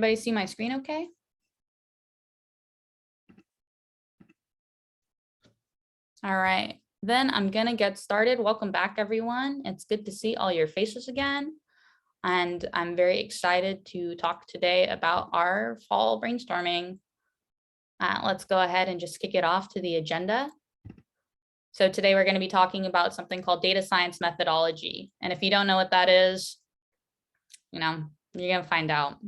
Everybody see my screen okay? All right, then I'm gonna get started. Welcome back, everyone. It's good to see all your faces again. And I'm very excited to talk today about our fall brainstorming. Let's go ahead and just kick it off to the agenda. So today we're going to be talking about something called data science methodology. And if you don't know what that is, you're going to find out.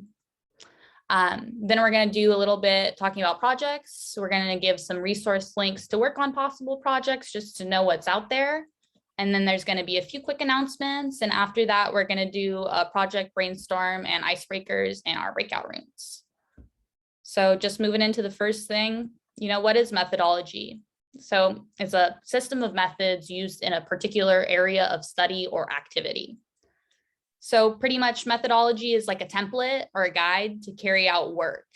Then we're going to do a little bit talking about projects. We're going to give some resource links to work on possible projects just to know what's out there. And then there's going to be a few quick announcements. And after that, we're going to do a project brainstorm and icebreakers in our breakout rooms. So just moving into the first thing, what is methodology? So it's a system of methods used in a particular area of study or activity. So pretty much methodology is like a template or a guide to carry out work.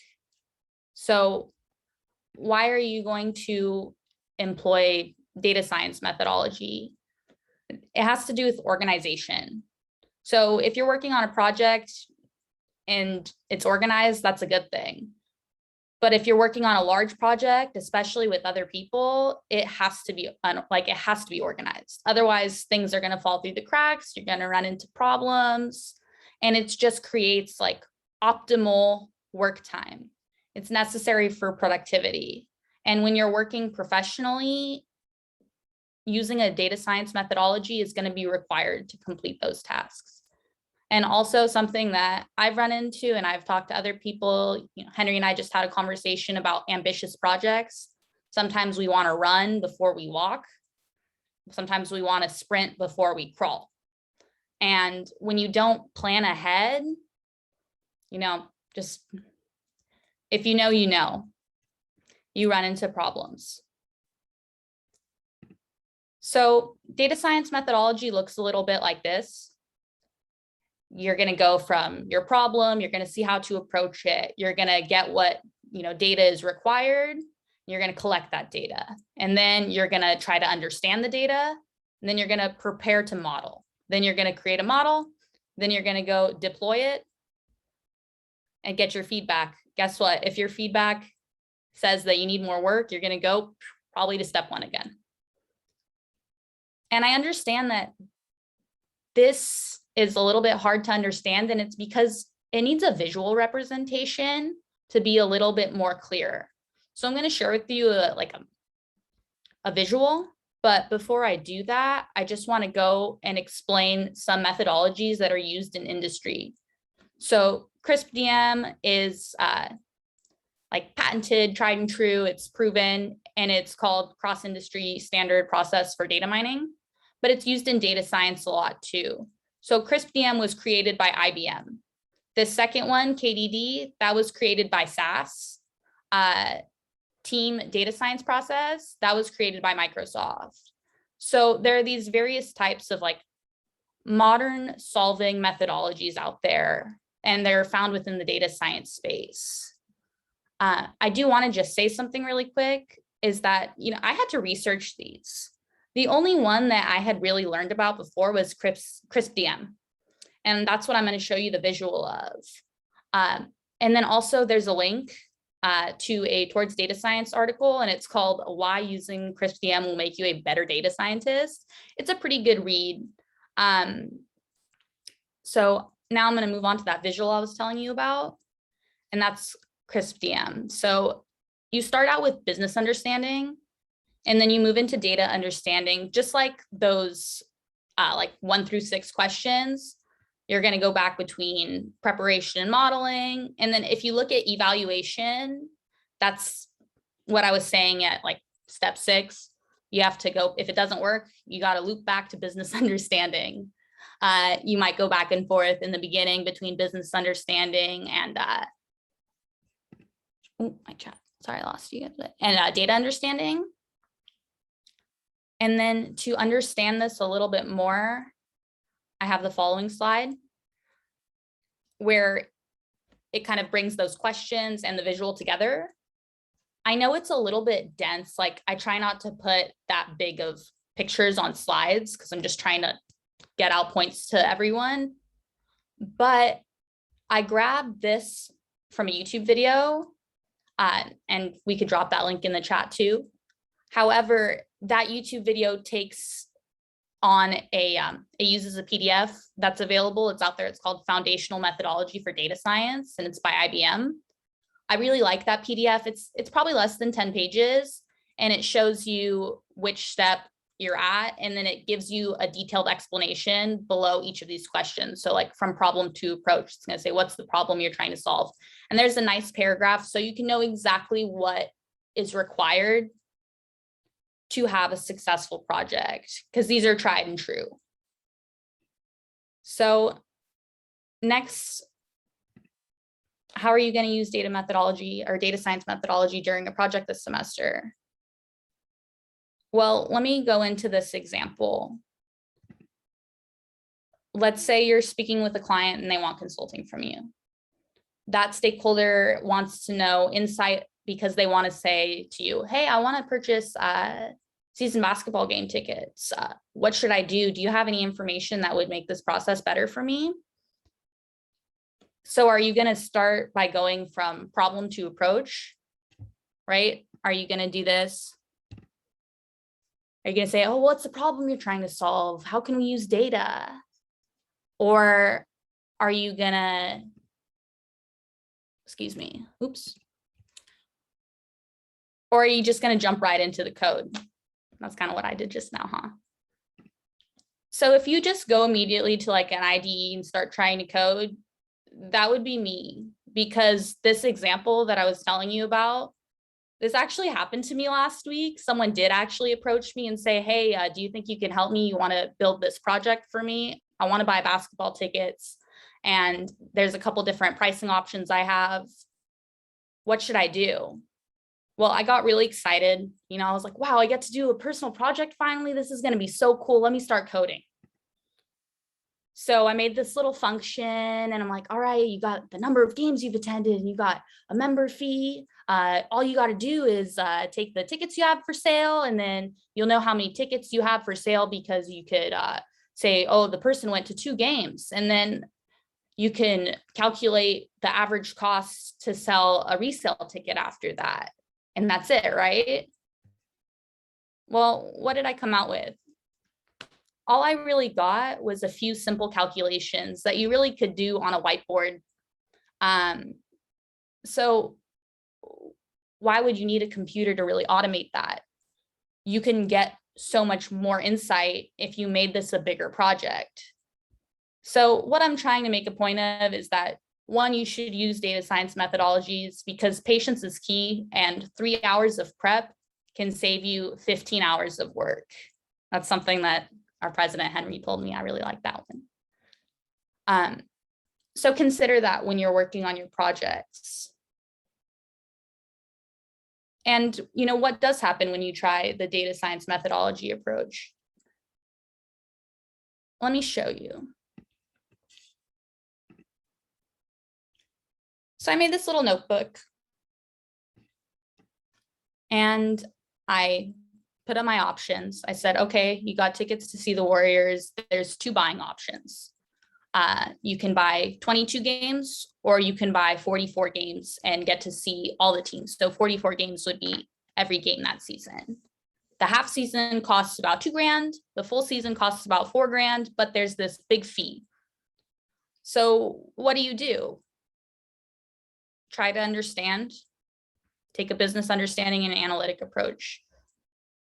So why are you going to employ data science methodology? It has to do with organization. So if you're working on a project and it's organized, that's a good thing. But if you're working on a large project, especially with other people, it has to be organized. Otherwise, things are going to fall through the cracks. You're going to run into problems, and it just creates like optimal work time. It's necessary for productivity. And when you're working professionally, using a data science methodology is going to be required to complete those tasks. And also something that I've run into, and I've talked to other people, Henry and I just had a conversation about ambitious projects. Sometimes we want to run before we walk. Sometimes we want to sprint before we crawl. And when you don't plan ahead, just if you run into problems. So data science methodology looks a little bit like this. You're going to go from your problem, you're going to see how to approach it, you're going to get what data is required, you're going to collect that data, and then you're going to try to understand the data, and then you're going to prepare to model, then you're going to create a model, then you're going to go deploy it and get your feedback. Guess what? If your feedback says that you need more work, you're going to go probably to step one again. And I understand that this is a little bit hard to understand, and it's because it needs a visual representation to be a little bit more clear. So I'm going to share with you a visual, but before I do that, I just want to go and explain some methodologies that are used in industry. So CRISP-DM is patented, tried and true, it's proven, and it's called cross-industry standard process for data mining, but it's used in data science a lot too. So CRISP-DM was created by IBM. The second one, KDD, that was created by SAS. Team Data Science Process, that was created by Microsoft. So there are these various types of modern solving methodologies out there, and they're found within the data science space. I do want to just say something really quick is that, I had to research these. The only one that I had really learned about before was CRISP-DM. And that's what I'm going to show you the visual of. And then also there's a link to a Towards Data Science article, and it's called Why Using CRISP-DM Will Make You a Better Data Scientist. It's a pretty good read. So now I'm going to move on to that visual I was telling you about, and that's CRISP-DM. So you start out with business understanding, and then you move into data understanding, just like those 1 through 6 questions. You're going to go back between preparation and modeling. And then if you look at evaluation, that's what I was saying at step 6. You have to go, if it doesn't work, you got to loop back to business understanding. You might go back and forth in the beginning between business understanding and, my chat, sorry, I lost you. And data understanding. And then to understand this a little bit more, I have the following slide where it kind of brings those questions and the visual together. I know it's a little bit dense. I try not to put that big of pictures on slides because I'm just trying to get out points to everyone. But I grabbed this from a YouTube video, and we could drop that link in the chat too. However, that YouTube video takes on it uses a PDF that's available. It's out there. It's called Foundational Methodology for Data Science, and it's by IBM. I really like that PDF. It's probably less than 10 pages, and it shows you which step you're at, and then it gives you a detailed explanation below each of these questions. So like from problem to approach, it's going to say, what's the problem you're trying to solve? And there's a nice paragraph so you can know exactly what is required to have a successful project, because these are tried and true. So next, how are you going to use data methodology or data science methodology during a project this semester? Well, let me go into this example. Let's say you're speaking with a client and they want consulting from you. That stakeholder wants to know insight because they want to say to you, hey, I want to purchase season basketball game tickets. What should I do? Do you have any information that would make this process better for me? So are you going to start by going from problem to approach, right? Are you going to do this? Are you going to say, oh, what's the problem you're trying to solve? How can we use data? Or are you going to, excuse me, oops. Or are you just going to jump right into the code? That's kind of what I did just now, huh? So if you just go immediately to like an IDE and start trying to code, that would be me, because this example that I was telling you about, this actually happened to me last week. Someone did actually approach me and say, hey, do you think you can help me? You want to build this project for me? I want to buy basketball tickets, and there's a couple different pricing options I have. What should I do? Well, I got really excited. You know, I was like, wow, I get to do a personal project finally. This is going to be so cool. Let me start coding. So I made this little function and I'm like, all right, you got the number of games you've attended and you got a member fee. All you got to do is take the tickets you have for sale, and then you'll know how many tickets you have for sale, because you could say, oh, the person went to 2 games. And then you can calculate the average cost to sell a resale ticket after that. And that's it, right? Well, what did I come out with? All I really got was a few simple calculations that you really could do on a whiteboard. So why would you need a computer to really automate that? You can get so much more insight if you made this a bigger project. So what I'm trying to make a point of is that, one, you should use data science methodologies because patience is key, and 3 hours of prep can save you 15 hours of work. That's something that our president Henry told me. I really like that one. So consider that when you're working on your projects. And you know what does happen when you try the data science methodology approach? Let me show you. So I made this little notebook and I put up my options. I said, okay, you got tickets to see the Warriors. There's 2 buying options. You can buy 22 games, or you can buy 44 games and get to see all the teams. So 44 games would be every game that season. The half season costs about $2,000. The full season costs about $4,000, but there's this big fee. So what do? Try to understand, take a business understanding and an analytic approach.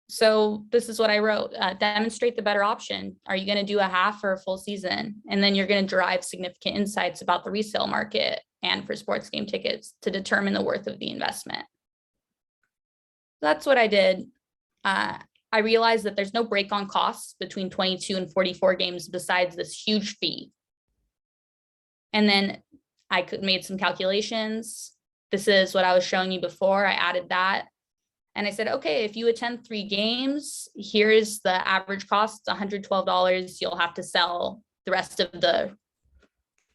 So this is what I wrote. Demonstrate the better option. Are you going to do a half or a full season? And then you're going to derive significant insights about the resale market and for sports game tickets to determine the worth of the investment. That's what I did. I realized that there's no break on costs between 22 and 44 games besides this huge fee. And then I made some calculations. This is what I was showing you before. I added that. And I said, okay, if you attend 3 games, here's the average cost, $112. You'll have to sell the rest of the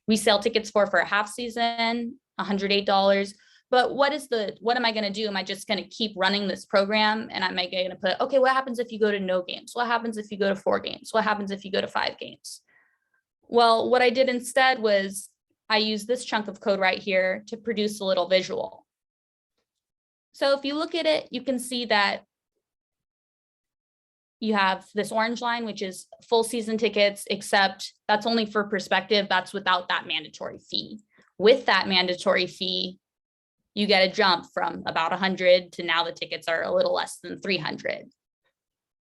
resale tickets for a half season, $108. But what am I going to do? Am I just going to keep running this program? And am I going to put, okay, what happens if you go to no games? What happens if you go to 4 games? What happens if you go to 5 games? Well, what I did instead was I use this chunk of code right here to produce a little visual. So if you look at it, you can see that you have this orange line, which is full season tickets, except that's only for perspective. That's without that mandatory fee. With that mandatory fee, you get a jump from about 100 to now the tickets are a little less than 300.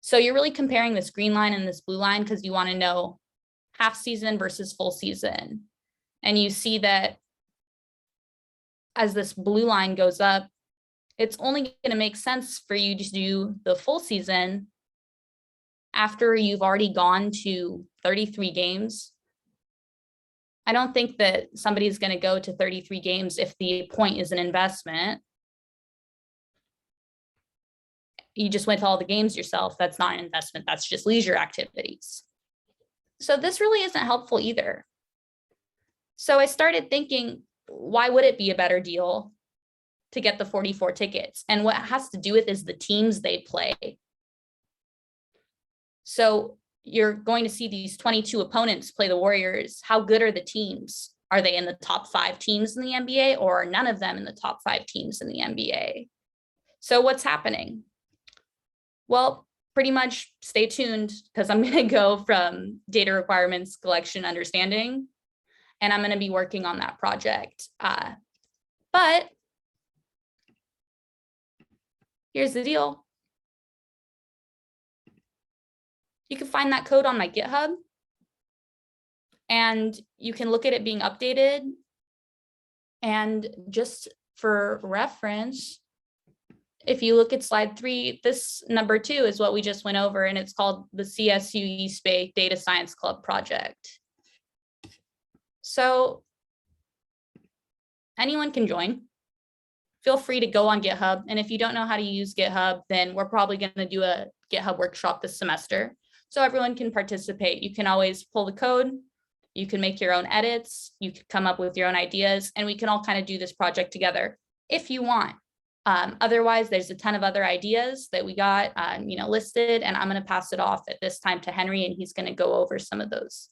So you're really comparing this green line and this blue line because you want to know half season versus full season. And you see that as this blue line goes up, it's only going to make sense for you to do the full season after you've already gone to 33 games. I don't think that somebody's going to go to 33 games if the point is an investment. You just went to all the games yourself. That's not an investment. That's just leisure activities. So this really isn't helpful either. So I started thinking, why would it be a better deal to get the 44 tickets? And what it has to do with is the teams they play. So you're going to see these 22 opponents play the Warriors. How good are the teams? Are they in the top 5 teams in the NBA, or are none of them in the top 5 teams in the NBA? So what's happening? Well, pretty much stay tuned, because I'm going to go from data requirements, collection, understanding, and I'm going to be working on that project. But here's the deal. You can find that code on my GitHub, and you can look at it being updated. And just for reference, if you look at slide 3, this number 2 is what we just went over, and it's called the CSUEB Data Science Club project. So anyone can join. Feel free to go on GitHub. And if you don't know how to use GitHub, then we're probably going to do a GitHub workshop this semester. So everyone can participate. You can always pull the code. You can make your own edits. You can come up with your own ideas, and we can all kind of do this project together if you want. Otherwise, there's a ton of other ideas that we got listed, and I'm going to pass it off at this time to Henry, and he's going to go over some of those.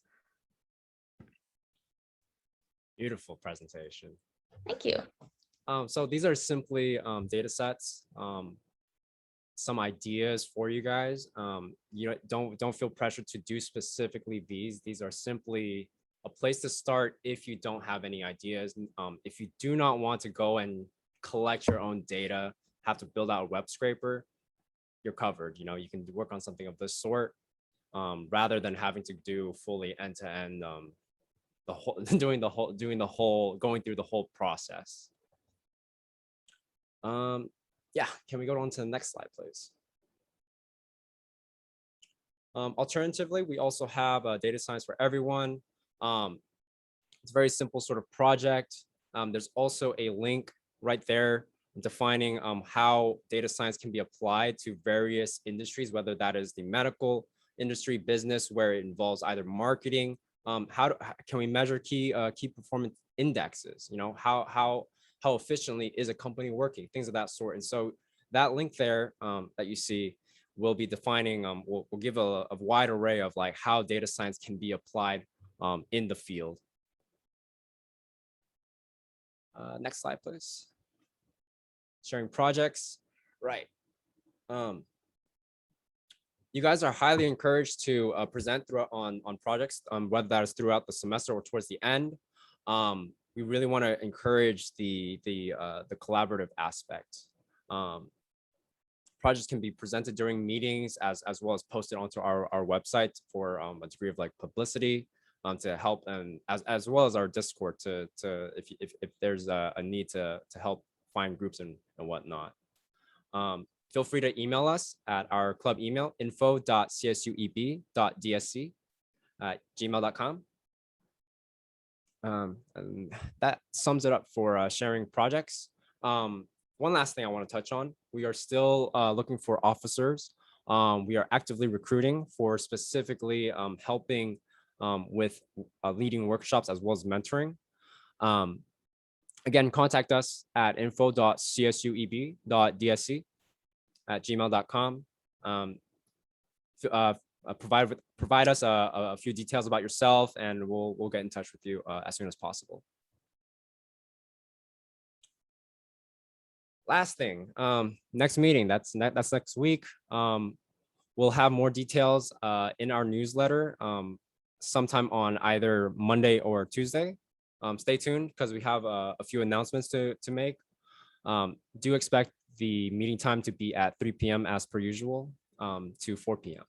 Beautiful presentation. Thank you. So these are simply data sets, some ideas for you guys. Don't feel pressured to do specifically these. These are simply a place to start if you don't have any ideas. If you do not want to go and collect your own data, have to build out a web scraper, you're covered. You can work on something of this sort rather than having to do fully end-to-end going through the whole process. Yeah, can we go on to the next slide, please? Alternatively, we also have data science for everyone. It's a very simple sort of project. There's also a link right there defining how data science can be applied to various industries, whether that is the medical industry, business, where it involves either marketing. Can we measure key performance indexes? How efficiently is a company working? Things of that sort. And so that link there that you see will be defining, will give a wide array of like how data science can be applied in the field. Next slide, please. Sharing projects, right. You guys are highly encouraged to present on projects, whether that is throughout the semester or towards the end. We really want to encourage the collaborative aspect. Projects can be presented during meetings as well as posted onto our website for a degree of like publicity to help, and as well as our Discord to if there's a need to help find groups and whatnot. Feel free to email us at our club email, info.csueb.dsc@gmail.com. And that sums it up for sharing projects. One last thing I want to touch on. We are still looking for officers. We are actively recruiting for specifically helping with leading workshops as well as mentoring. Again, contact us at info.csueb.dsc@gmail.com. Provide us a few details about yourself, and we'll get in touch with you as soon as possible. Last thing, next meeting, that's next week. We'll have more details in our newsletter sometime on either Monday or Tuesday. Stay tuned because we have a few announcements to make. Do expect the meeting time to be at 3 p.m. as per usual to 4 p.m.